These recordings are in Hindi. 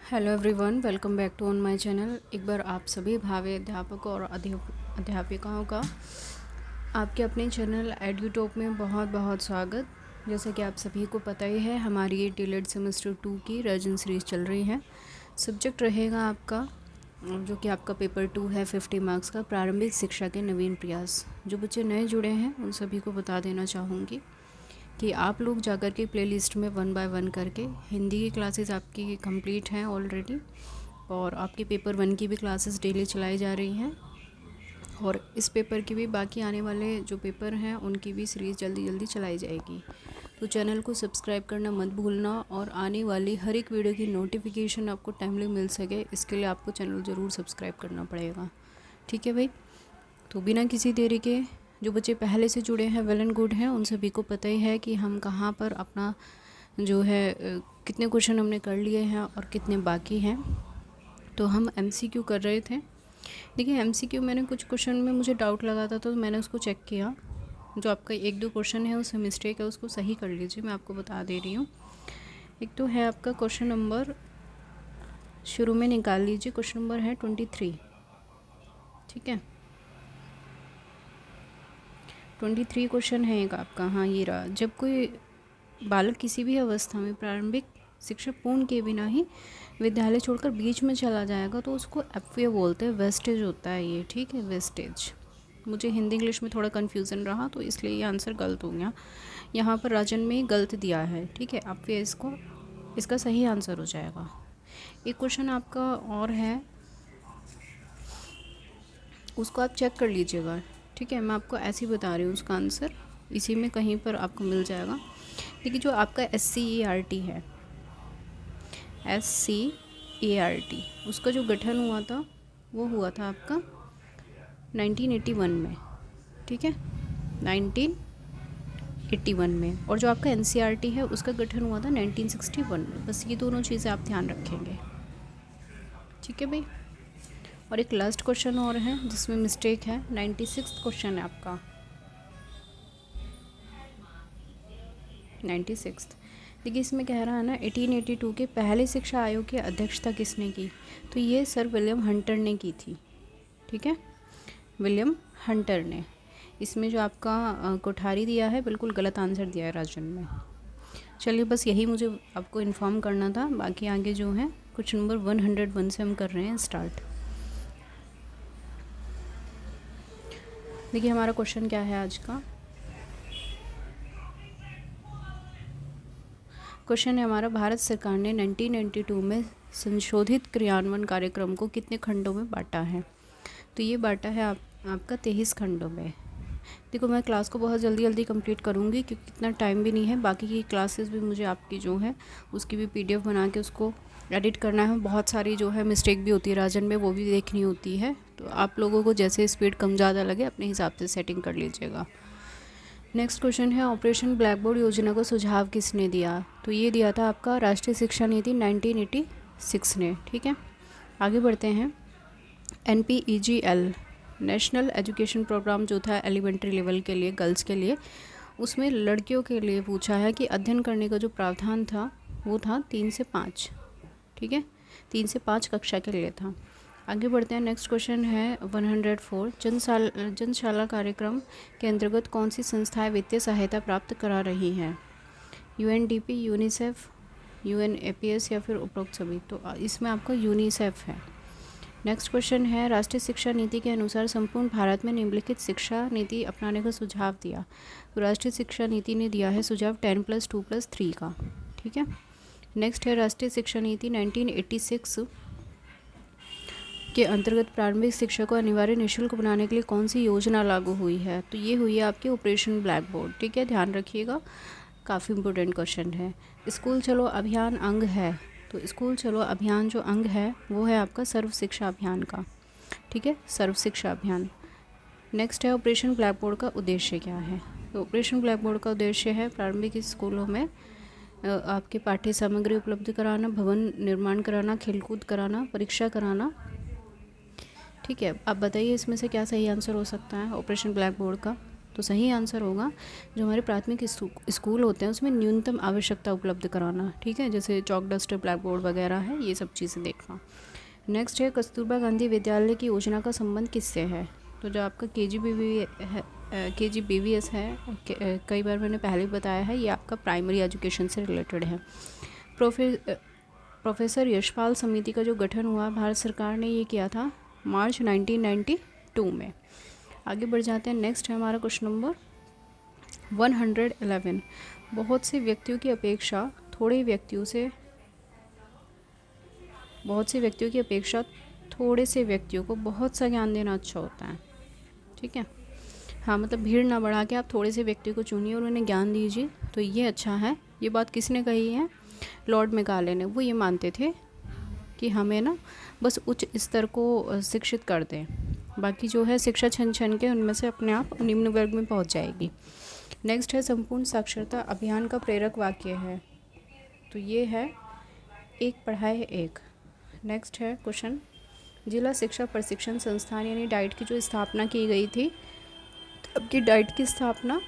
Hello everyone, welcome back to on my channel. एक बार आप सभी भावी अध्यापकों और अध्यापिकाओं का आपके अपने चैनल एड्यूटॉप में बहुत बहुत स्वागत। जैसा कि आप सभी को पता ही है, हमारी ये डीलेड सेमेस्टर 2 की रीजन सीरीज़ चल रही है। सब्जेक्ट रहेगा आपका जो कि आपका पेपर 2 है 50 मार्क्स का, प्रारंभिक शिक्षा के नवीन प्रयास। जो बच्चे नए जुड़े हैं उन सभी को बता देना चाहूँगी कि आप लोग जाकर के प्लेलिस्ट में 1 बाय 1 करके हिंदी की क्लासेस आपकी कंप्लीट हैं ऑलरेडी, और आपके पेपर 1 की भी क्लासेस डेली चलाई जा रही हैं, और इस पेपर की भी बाकी आने वाले जो पेपर हैं उनकी भी सीरीज़ जल्दी जल्दी चलाई जाएगी। तो चैनल को सब्सक्राइब करना मत भूलना, और आने वाली हर एक वीडियो की नोटिफिकेशन आपको टाइमली मिल सके इसके लिए आपको चैनल ज़रूर सब्सक्राइब करना पड़ेगा। ठीक है भाई। तो बिना किसी देरी के, जो बच्चे पहले से जुड़े हैं वेल एंड गुड हैं, उन सभी को पता ही है कि हम कहाँ पर अपना जो है कितने क्वेश्चन हमने कर लिए हैं और कितने बाकी हैं। तो हम एमसीक्यू कर रहे थे। देखिए, एमसीक्यू मैंने कुछ क्वेश्चन में मुझे डाउट लगा था तो मैंने उसको चेक किया। जो आपका 1-2 क्वेश्चन है उसमें मिस्टेक है, उसको सही कर लीजिए, मैं आपको बता दे रही हूँ। एक तो है आपका क्वेश्चन नंबर, शुरू में निकाल लीजिए, क्वेश्चन नंबर है 23। ठीक है, 23 क्वेश्चन है एक आपका। हाँ, ये रहा। जब कोई बालक किसी भी अवस्था में प्रारंभिक शिक्षा पूर्ण किए बिना ही विद्यालय छोड़कर बीच में चला जाएगा तो उसको अपव्यय बोलते हैं, वेस्टेज होता है ये। ठीक है, वेस्टेज। मुझे हिंदी इंग्लिश में थोड़ा कन्फ्यूज़न रहा तो इसलिए ये आंसर गलत हो गया। यहाँ पर राजन में गलत दिया है। ठीक है, अपव्यय इसका सही आंसर हो जाएगा। एक क्वेश्चन आपका और है, उसको आप चेक कर लीजिएगा। ठीक है, मैं आपको ऐसे ही बता रही हूँ, उसका आंसर इसी में कहीं पर आपको मिल जाएगा। देखिए, जो आपका SCERT है, SCERT, उसका जो गठन हुआ था वो हुआ था आपका 1981 में। ठीक है, 1981 में। और जो आपका NCERT है उसका गठन हुआ था 1961 में। बस ये दोनों चीज़ें आप ध्यान रखेंगे। ठीक है भाई। और एक लास्ट क्वेश्चन और है जिसमें मिस्टेक है, 96 क्वेश्चन है आपका, 96। देखिए, इसमें कह रहा है ना 1882 के पहले शिक्षा आयोग की अध्यक्षता किसने की? तो ये सर विलियम हंटर ने की थी। ठीक है, विलियम हंटर ने। इसमें जो आपका कोठारी दिया है बिल्कुल गलत आंसर दिया है राजन में। चलिए, बस यही मुझे आपको इन्फॉर्म करना था। बाकी आगे जो है कुछ नंबर 101 से हम कर रहे हैं स्टार्ट। देखिए, हमारा क्वेश्चन क्या है आज का। क्वेश्चन है हमारा, भारत सरकार ने 1992 में संशोधित क्रियान्वयन कार्यक्रम को कितने खंडों में बांटा है? तो ये बांटा है आपका 23 खंडों में। देखो, मैं क्लास को बहुत जल्दी जल्दी कंप्लीट करूँगी क्योंकि इतना टाइम भी नहीं है। बाकी की क्लासेस भी मुझे आपकी जो है उसकी भी PDF बना के उसको एडिट करना है। बहुत सारी जो है मिस्टेक भी होती है राजन में, वो भी देखनी होती है। तो आप लोगों को जैसे स्पीड कम ज़्यादा लगे अपने हिसाब से सेटिंग कर लीजिएगा। नेक्स्ट क्वेश्चन है, ऑपरेशन ब्लैक बोर्ड योजना को सुझाव किसने दिया? तो ये दिया था आपका राष्ट्रीय शिक्षा नीति 1986 ने। ठीक है, आगे बढ़ते हैं। NPEGL, नेशनल एजुकेशन प्रोग्राम, जो था एलिमेंट्री लेवल के लिए, गर्ल्स के लिए, उसमें लड़कियों के लिए पूछा है कि अध्ययन करने का जो प्रावधान था वो था 3 से 5। ठीक है, 3 से 5 कक्षा के लिए था। आगे बढ़ते हैं। नेक्स्ट क्वेश्चन है 104, जनशाला कार्यक्रम के अंतर्गत कौन सी संस्थाएं वित्तीय सहायता प्राप्त करा रही हैं? UNDP, यूनिसेफ, UNAPS या फिर उपरोक्त सभी? तो इसमें आपका यूनिसेफ है। नेक्स्ट क्वेश्चन है, राष्ट्रीय शिक्षा नीति के अनुसार संपूर्ण भारत में निम्नलिखित शिक्षा नीति अपनाने का सुझाव दिया। तो राष्ट्रीय शिक्षा नीति ने दिया है सुझाव 10+2+3 का। ठीक है, नेक्स्ट है, राष्ट्रीय शिक्षा नीति 1986 के अंतर्गत प्रारंभिक शिक्षा को अनिवार्य निःशुल्क बनाने के लिए कौन सी योजना लागू हुई है? तो ये हुई है आपकी ऑपरेशन ब्लैक बोर्ड। ठीक है, ध्यान रखिएगा, काफ़ी इंपॉर्टेंट क्वेश्चन है। स्कूल चलो अभियान अंग है, तो स्कूल चलो अभियान जो अंग है वो है आपका सर्व शिक्षा अभियान का। ठीक है, सर्व शिक्षा अभियान। नेक्स्ट है, ऑपरेशन ब्लैक बोर्ड का उद्देश्य क्या है? तो ऑपरेशन ब्लैक बोर्ड का उद्देश्य है प्रारंभिक स्कूलों में आपके पाठ्य सामग्री उपलब्ध कराना, भवन निर्माण कराना, खेलकूद कराना, परीक्षा कराना। ठीक है, आप बताइए इसमें से क्या सही आंसर हो सकता है ऑपरेशन ब्लैक बोर्ड का? तो सही आंसर होगा जो हमारे प्राथमिक स्कूल होते हैं उसमें न्यूनतम आवश्यकता उपलब्ध कराना, ठीक है, जैसे चौक डस्टर, ब्लैक बोर्ड वगैरह है, ये सब चीज़ें देखना। नेक्स्ट है कस्तूरबा गांधी विद्यालय की योजना का संबंध किससे है? तो जो आपका KGBVS है, कई बार मैंने पहले भी बताया है, ये आपका प्राइमरी एजुकेशन से रिलेटेड है। प्रोफेसर यशपाल समिति का जो गठन हुआ भारत सरकार ने ये किया था मार्च 1992 में। आगे बढ़ जाते हैं। नेक्स्ट है हमारा क्वेश्चन नंबर 111। बहुत से व्यक्तियों की अपेक्षा थोड़े से व्यक्तियों को बहुत सा ज्ञान देना अच्छा होता है, ठीक है। हाँ, मतलब भीड़ ना बढ़ा के आप थोड़े से व्यक्ति को चुनिए और उन्हें ज्ञान दीजिए, तो ये अच्छा है। ये बात किसने कही है? लॉर्ड मेकाले ने। वो ये मानते थे कि हमें ना बस उच्च स्तर को शिक्षित कर दें, बाकी जो है शिक्षा छन छन के उनमें से अपने आप निम्न वर्ग में पहुंच जाएगी। नेक्स्ट है संपूर्ण साक्षरता अभियान का प्रेरक वाक्य है, तो ये है एक पढ़ाए एक। नेक्स्ट है क्वेश्चन, जिला शिक्षा प्रशिक्षण संस्थान यानी डाइट की जो स्थापना की गई थी, अब की डाइट की स्थापना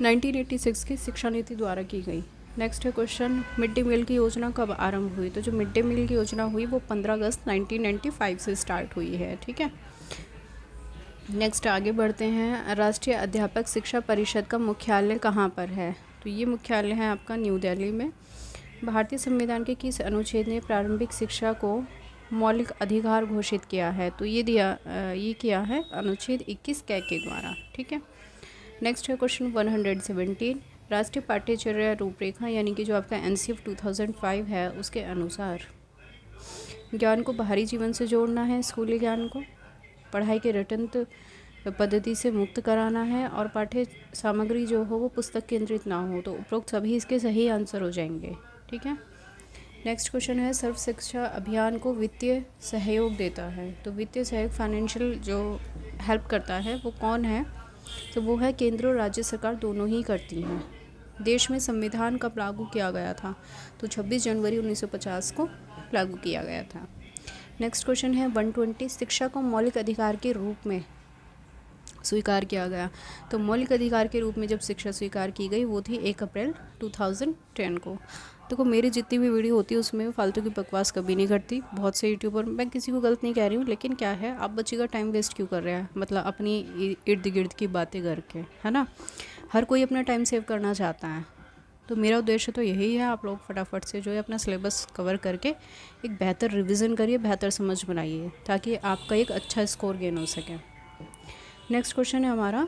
1986 की शिक्षा नीति द्वारा की गई। नेक्स्ट है क्वेश्चन, मिड डे मील की योजना कब आरंभ हुई? तो जो मिड डे मील की योजना हुई वो 15 अगस्त 1995 से स्टार्ट हुई है, ठीक है। नेक्स्ट आगे बढ़ते हैं। राष्ट्रीय अध्यापक शिक्षा परिषद का मुख्यालय कहाँ पर है? तो ये मुख्यालय है आपका न्यू दिल्ली में। भारतीय संविधान के किस अनुच्छेद ने प्रारंभिक शिक्षा को मौलिक अधिकार घोषित किया है? तो ये किया है अनुच्छेद 21 कै के द्वारा, ठीक है। नेक्स्ट है क्वेश्चन 117। राष्ट्रीय पाठ्यचर्या रूपरेखा यानी कि जो आपका NCF 2005 है उसके अनुसार ज्ञान को बाहरी जीवन से जोड़ना है, स्कूली ज्ञान को पढ़ाई के रटन पद्धति से मुक्त कराना है, और पाठ्य सामग्री जो हो वो पुस्तक केंद्रित ना हो। तो उपरोक्त सभी इसके सही आंसर हो जाएंगे, ठीक है। नेक्स्ट क्वेश्चन है, सर्व शिक्षा अभियान को वित्तीय सहयोग देता है। तो वित्तीय सहयोग फाइनेंशियल जो हेल्प करता है वो कौन है? तो वो है केंद्र और राज्य सरकार दोनों ही करती हैं। देश में संविधान कब लागू किया गया था? तो 26 जनवरी 1950 को लागू किया गया था। नेक्स्ट क्वेश्चन है 120। शिक्षा को मौलिक अधिकार के रूप में स्वीकार किया गया। तो मौलिक अधिकार के रूप में जब शिक्षा स्वीकार की गई वो थी 1 अप्रैल 2010 को। देखो मेरी जितनी भी वीडियो होती है उसमें फालतू की बकवास कभी नहीं करती। बहुत से यूट्यूबर, मैं किसी को गलत नहीं कह रही हूँ, लेकिन क्या है, आप बच्चे का टाइम वेस्ट क्यों कर रहे हैं? मतलब अपनी इर्द गिर्द की बातें करके, है ना। हर कोई अपना टाइम सेव करना चाहता है, तो मेरा उद्देश्य तो यही है, आप लोग फटाफट से जो है अपना सिलेबस कवर करके एक बेहतर रिविज़न करिए, बेहतर समझ बनाइए, ताकि आपका एक अच्छा स्कोर गेन हो सके। नेक्स्ट क्वेश्चन है हमारा,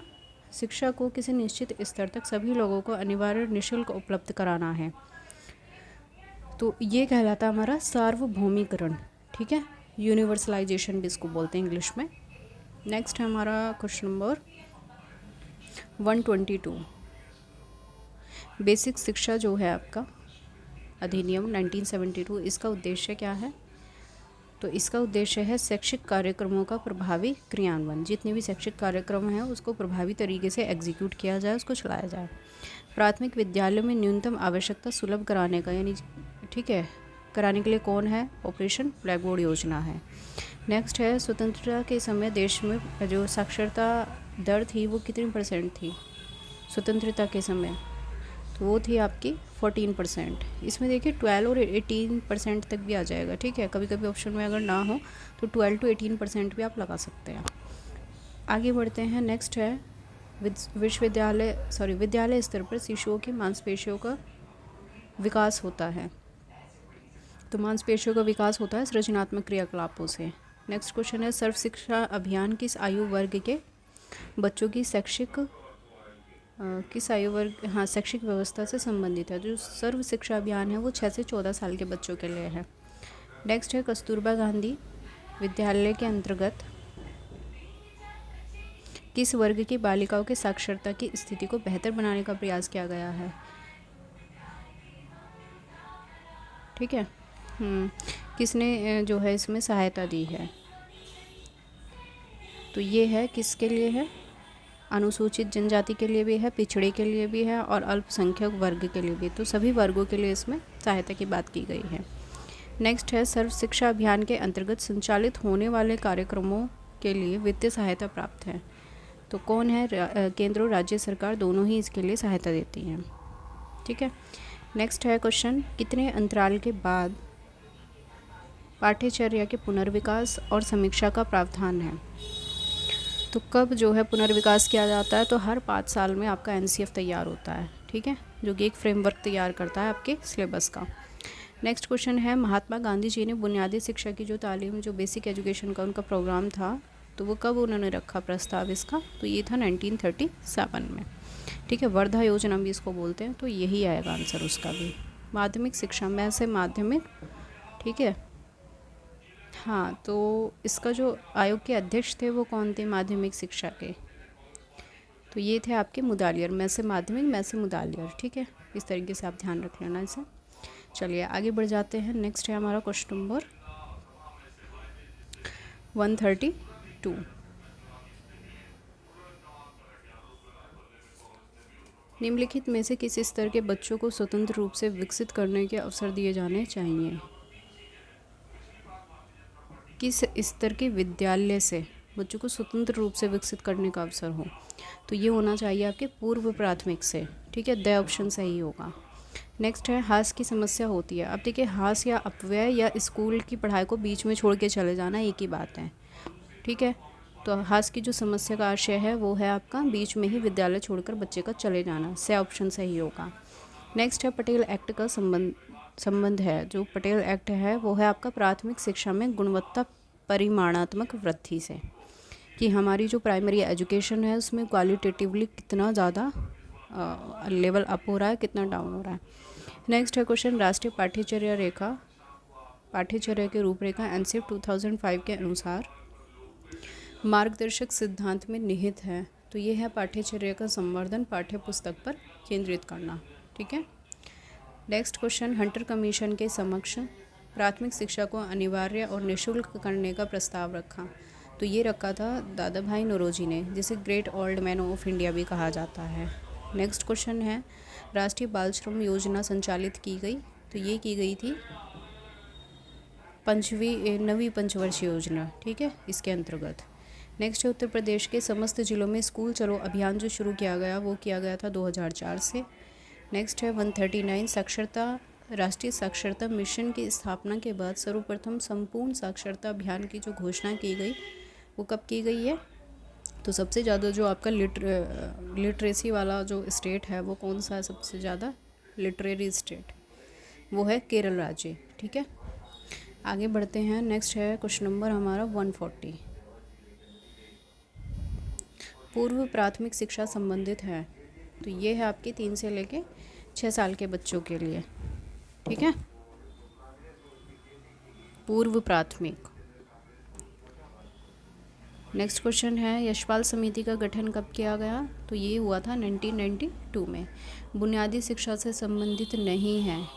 शिक्षा को किसी निश्चित स्तर तक सभी लोगों को अनिवार्य निःशुल्क उपलब्ध कराना है। तो ये कहलाता है हमारा सार्वभौमिकरण, ठीक है, यूनिवर्सलाइजेशन भी इसको बोलते हैं इंग्लिश में। नेक्स्ट है हमारा क्वेश्चन नंबर 122। बेसिक शिक्षा जो है आपका अधिनियम 1972, इसका उद्देश्य क्या है? तो इसका उद्देश्य है शैक्षिक कार्यक्रमों का प्रभावी क्रियान्वयन। जितने भी शैक्षिक कार्यक्रम हैं उसको प्रभावी तरीके से एग्जीक्यूट किया जाए, उसको चलाया जाए। प्राथमिक विद्यालयों में न्यूनतम आवश्यकता सुलभ कराने का, यानी ठीक है, कराने के लिए कौन है? ऑपरेशन ब्लैक बोर्ड योजना है। नेक्स्ट है स्वतंत्रता के समय देश में जो साक्षरता दर थी वो कितनी % थी स्वतंत्रता के समय? तो वो थी आपकी 14%। इसमें देखिए 12 और 18% तक भी आ जाएगा, ठीक है। कभी कभी ऑप्शन में अगर ना हो तो 12 to 18% भी आप लगा सकते हैं। आगे बढ़ते हैं। नेक्स्ट है विद्यालय स्तर पर शिशुओं की मांसपेशियों का विकास होता है। तो मांसपेशियों का विकास होता है सृजनात्मक क्रियाकलापों से। नेक्स्ट क्वेश्चन है, सर्व शिक्षा अभियान किस आयु वर्ग के बच्चों की शैक्षिक व्यवस्था से संबंधित है? जो सर्व शिक्षा अभियान है वो 6 से 14 साल के बच्चों के लिए है। नेक्स्ट है, कस्तूरबा गांधी विद्यालय के अंतर्गत किस वर्ग की बालिकाओं के साक्षरता की स्थिति को बेहतर बनाने का प्रयास किया गया है? ठीक है, किसने जो है इसमें सहायता दी है? तो ये है किसके लिए है? अनुसूचित जनजाति के लिए भी है, पिछड़े के लिए भी है और अल्पसंख्यक वर्ग के लिए भी। तो सभी वर्गों के लिए इसमें सहायता की बात की गई है। नेक्स्ट है, सर्व शिक्षा अभियान के अंतर्गत संचालित होने वाले कार्यक्रमों के लिए वित्तीय सहायता प्राप्त है। तो कौन है? केंद्र और राज्य सरकार दोनों ही इसके लिए सहायता देती हैं। ठीक है। नेक्स्ट है क्वेश्चन, कितने अंतराल के बाद पाठ्यचर्या के पुनर्विकास और समीक्षा का प्रावधान है? तो कब जो है पुनर्विकास किया जाता है? तो हर 5 साल में आपका एनसीएफ तैयार होता है। ठीक है, जो कि एक फ्रेमवर्क तैयार करता है आपके सिलेबस का। नेक्स्ट क्वेश्चन है, महात्मा गांधी जी ने बुनियादी शिक्षा की जो तालीम, जो बेसिक एजुकेशन का उनका प्रोग्राम था, तो वो कब उन्होंने रखा प्रस्ताव इसका? तो ये था 1937 में। ठीक है, वर्धा योजना भी इसको बोलते हैं। तो यही आएगा आंसर उसका भी। माध्यमिक शिक्षा में से माध्यमिक। ठीक है, हाँ, तो इसका जो आयोग के अध्यक्ष थे वो कौन थे माध्यमिक शिक्षा के? तो ये थे आपके मुदालियर, में से माध्यमिक, में से मुदालियर। ठीक है, इस तरीके से आप ध्यान रख लेना इसे। चलिए आगे बढ़ जाते हैं। नेक्स्ट है हमारा क्वेश्चन नंबर 132। निम्नलिखित में से किस स्तर के बच्चों को स्वतंत्र रूप से विकसित करने के अवसर दिए जाने चाहिए? किस स्तर के विद्यालय से बच्चों को स्वतंत्र रूप से विकसित करने का अवसर हो? तो ये होना चाहिए आपके पूर्व प्राथमिक से। ठीक है, द ऑप्शन सही होगा। नेक्स्ट है, हास की समस्या होती है। अब देखिए, हास या अपव्यय या स्कूल की पढ़ाई को बीच में छोड़ के चले जाना एक ही बात है। ठीक है, तो हास की जो समस्या का आशय है वो है आपका बीच में ही विद्यालय छोड़कर बच्चे का चले जाना। से ऑप्शन सही होगा। नेक्स्ट है, पटेल एक्ट का संबंध है। जो पटेल एक्ट है वो है आपका प्राथमिक शिक्षा में गुणवत्ता परिमाणात्मक वृद्धि से, कि हमारी जो प्राइमरी एजुकेशन है उसमें क्वालिटेटिवली कितना ज़्यादा लेवल अप हो रहा है, कितना डाउन हो रहा है। नेक्स्ट है क्वेश्चन, राष्ट्रीय पाठ्यचर्या के रूपरेखा एनसीएफ 2005 के अनुसार मार्गदर्शक सिद्धांत में निहित है। तो ये है पाठ्यचर्या का संवर्धन पाठ्य पुस्तक पर केंद्रित करना। ठीक है। नेक्स्ट क्वेश्चन, हंटर कमीशन के समक्ष प्राथमिक शिक्षा को अनिवार्य और निःशुल्क करने का प्रस्ताव रखा। तो ये रखा था दादा भाई नौरोजी ने, जिसे great old man of India भी कहा जाता है। नेक्स्ट क्वेश्चन है, राष्ट्रीय बाल श्रम योजना संचालित की गई। तो ये की गई थी नवीं पंचवर्षीय योजना। ठीक है, इसके अंतर्गत। नेक्स्ट है, उत्तर प्रदेश के समस्त जिलों में स्कूल चलो अभियान जो शुरू किया गया वो किया गया था 2004 से। नेक्स्ट है 139, राष्ट्रीय साक्षरता मिशन की स्थापना के बाद सर्वप्रथम संपूर्ण साक्षरता अभियान की जो घोषणा की गई वो कब की गई है? तो सबसे ज़्यादा जो आपका लिटरेसी वाला जो स्टेट है वो कौन सा है? सबसे ज़्यादा लिटरेरी स्टेट वो है केरल राज्य। ठीक है, आगे बढ़ते हैं। नेक्स्ट है क्वेश्चन नंबर हमारा 140, पूर्व प्राथमिक शिक्षा संबंधित है। तो ये है आपके 3 से लेके 6 साल के बच्चों के लिए। ठीक है, पूर्व प्राथमिक। नेक्स्ट क्वेश्चन है, यशपाल समिति का गठन कब किया गया? तो ये हुआ था 1992 में। बुनियादी शिक्षा से संबंधित नहीं है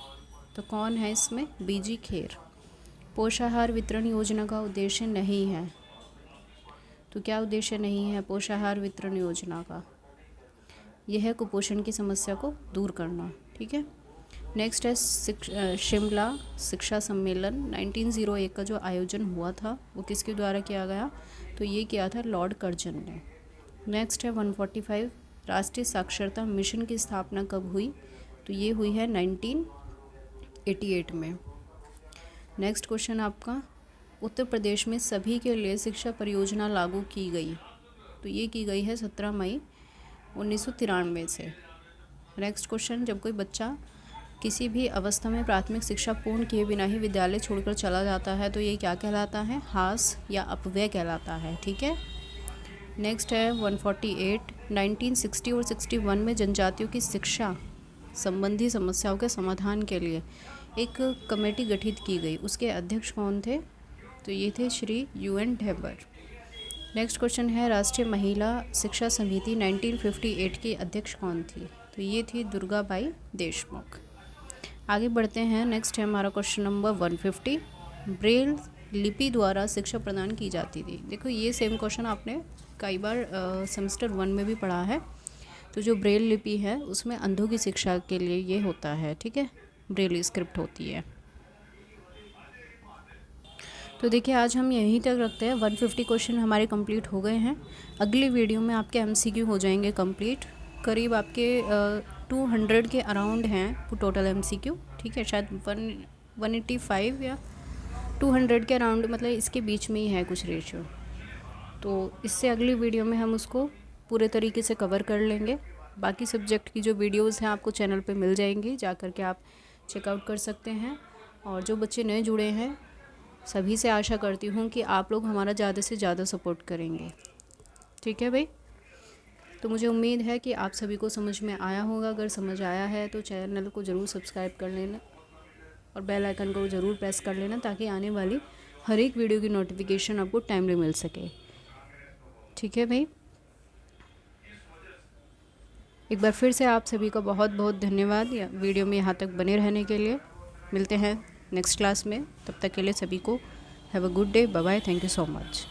तो कौन है इसमें? बीजी खेर। पोषाहार वितरण योजना का उद्देश्य नहीं है। तो क्या उद्देश्य नहीं है पोषाहार वितरण योजना का? यह है कुपोषण की समस्या को दूर करना। ठीक है। नेक्स्ट है शिमला शिक्षा सम्मेलन 1901 का जो आयोजन हुआ था वो किसके द्वारा किया गया? तो ये किया था लॉर्ड कर्जन ने। नेक्स्ट है 145, राष्ट्रीय साक्षरता मिशन की स्थापना कब हुई? तो ये हुई है 1988 में। नेक्स्ट क्वेश्चन आपका, उत्तर प्रदेश में सभी के लिए शिक्षा परियोजना लागू की गई। तो ये की गई है 17 मई 1993 से। नेक्स्ट क्वेश्चन, जब कोई बच्चा किसी भी अवस्था में प्राथमिक शिक्षा पूर्ण किए बिना ही विद्यालय छोड़कर चला जाता है तो ये क्या कहलाता है? हास या अपव्यय कहलाता है। ठीक है। नेक्स्ट है 148, 1960 और 61 में जनजातियों की शिक्षा संबंधी समस्याओं के समाधान के लिए एक कमेटी गठित की गई। उसके अध्यक्ष कौन थे? तो ये थे Shri UN Dhebar. Next question है, राष्ट्रीय महिला शिक्षा समिति 1958 की अध्यक्ष कौन थी? तो ये थी दुर्गाबाई देशमुख। आगे बढ़ते हैं। नेक्स्ट है हमारा क्वेश्चन नंबर 150, ब्रेल लिपि द्वारा शिक्षा प्रदान की जाती थी। देखो ये सेम क्वेश्चन आपने कई बार सेमेस्टर 1 में भी पढ़ा है। तो जो ब्रेल लिपि है उसमें अंधों की शिक्षा के लिए ये होता है। ठीक है, ब्रेल स्क्रिप्ट होती है। तो देखिए आज हम यहीं तक रखते हैं। 150 क्वेश्चन हमारे कंप्लीट हो गए हैं। अगली वीडियो में आपके एमसीक्यू हो जाएंगे कंप्लीट। करीब आपके 200 के अराउंड हैं टोटल एमसीक्यू, ठीक है। शायद 185 या 200 के अराउंड, मतलब इसके बीच में ही है कुछ रेशियो। तो इससे अगली वीडियो में हम उसको पूरे तरीके से कवर कर लेंगे। बाकी सब्जेक्ट की जो वीडियोस हैं आपको चैनल पे मिल जाएंगी, जा कर के आप चेकआउट कर सकते हैं। और जो बच्चे नए जुड़े हैं सभी से आशा करती हूँ कि आप लोग हमारा ज़्यादा से ज़्यादा सपोर्ट करेंगे, ठीक है भाई। तो मुझे उम्मीद है कि आप सभी को समझ में आया होगा। अगर समझ आया है तो चैनल को ज़रूर सब्सक्राइब कर लेना और बेल आइकन को ज़रूर प्रेस कर लेना, ताकि आने वाली हर एक वीडियो की नोटिफिकेशन आपको टाइमली मिल सके, ठीक है भाई। एक बार फिर से आप सभी का बहुत बहुत धन्यवाद वीडियो में यहाँ तक बने रहने के लिए। मिलते हैं नेक्स्ट क्लास में, तब तक के लिए सभी को have a good day, bye bye, thank you so much.